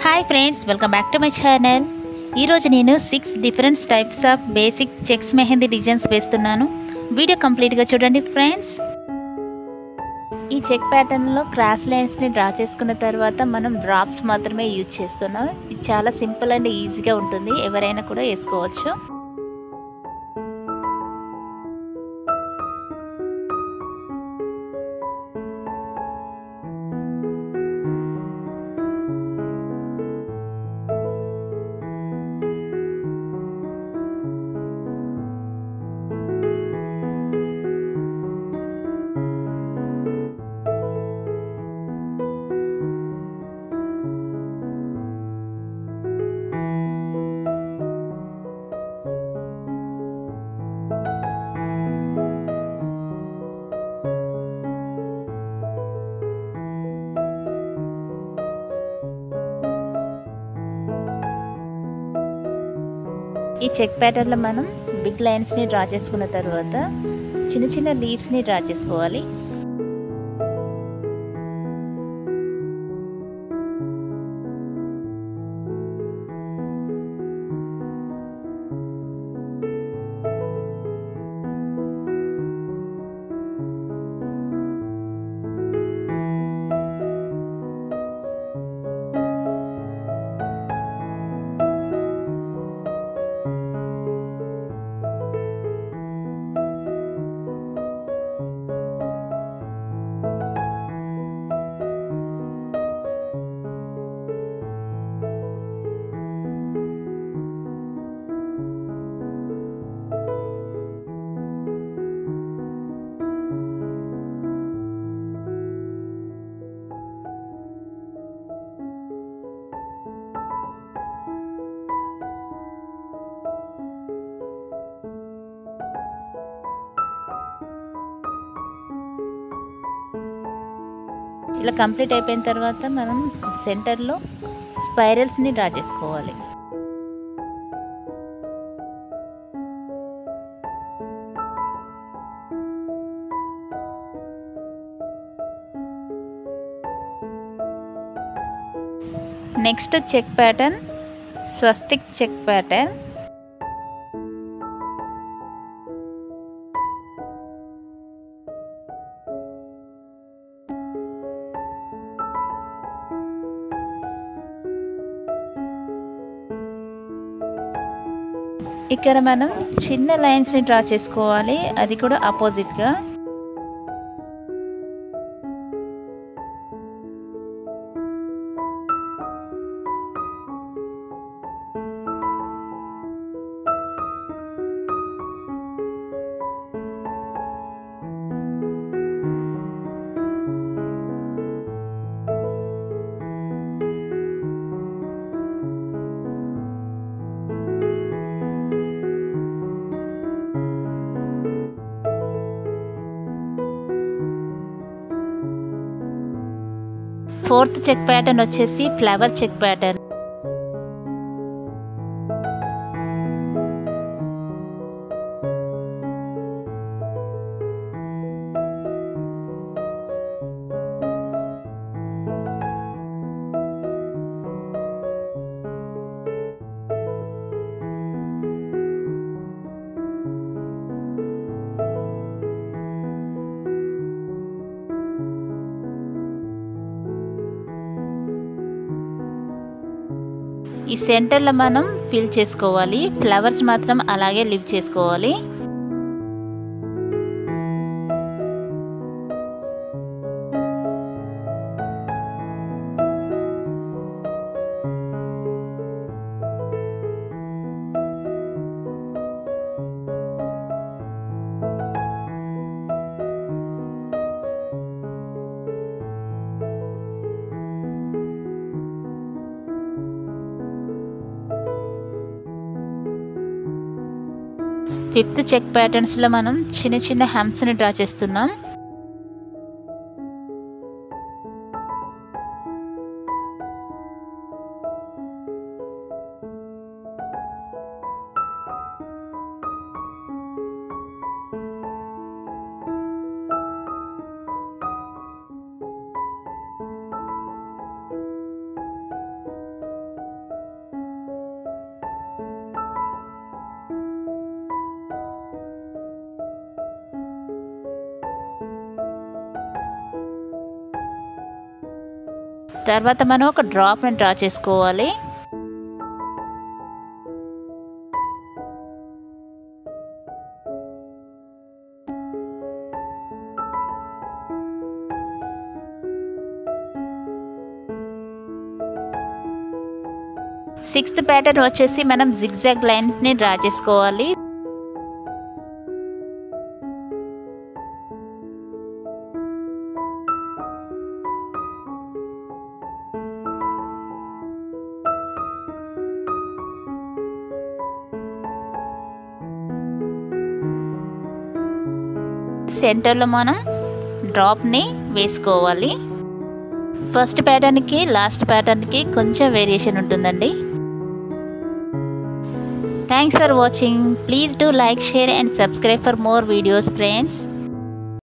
Hi friends, welcome back to my channel. ఈరోజు నేను 6 different types of basic checks mehndi designs వేస్తున్నాను. Video కంప్లీట్గా చూడండి ఫ్రెండ్స్. ఈ చెక్ ప్యాటర్న్లో క్రాస్ లైన్స్ని డ్రా చేసుకున్న తర్వాత మనం డ్రాప్స్ మాత్రమే యూజ్ చేస్తున్నాం. ఇది చాలా సింపుల్ అండ్ ఈజీగా ఉంటుంది, ఎవరైనా కూడా వేసుకోవచ్చు. ఈ చెక్ ప్యాటర్న్లో మనం బిగ్ లైన్స్ని డ్రా చేసుకున్న తర్వాత చిన్న చిన్న లీవ్స్ని డ్రా చేసుకోవాలి. ఇలా కంప్లీట్ అయిపోయిన తర్వాత మనం సెంటర్లో స్పైరల్స్ని డ్రా చేసుకోవాలి. నెక్స్ట్ చెక్ ప్యాటర్న్ స్వస్తిక్ చెక్ ప్యాటర్న్. ఇక్కడ మనం చిన్న లైన్స్ని డ్రా చేసుకోవాలి, అది కూడా ఆపోజిట్గా. ఫోర్త్ చెక్ ప్యాటర్న్ వచ్చేసి ఫ్లవర్ చెక్ ప్యాటర్న్. ఈ సెంటర్లో మనం ఫిల్ చేసుకోవాలి, ఫ్లవర్స్ మాత్రం అలాగే లీవ్ చేసుకోవాలి. ఫిఫ్త్ చెక్ ప్యాటర్న్స్లో మనం చిన్న చిన్న హమ్స్ని డ్రా చేస్తున్నాం. తర్వాత మనం ఒక డ్రాప్ని డ్రా చేసుకోవాలి. సిక్స్త్ ప్యాటర్న్ వచ్చేసి మనం జిగ్జాగ్ లైన్స్ని డ్రా చేసుకోవాలి. సెంటర్లో మనం డ్రాప్ని వేసుకోవాలి. ఫస్ట్ ప్యాటర్న్కి లాస్ట్ ప్యాటర్న్కి కొంచెం వేరియేషన్ ఉంటుందండి. Thanks for watching. Please do like, share and subscribe for more videos friends.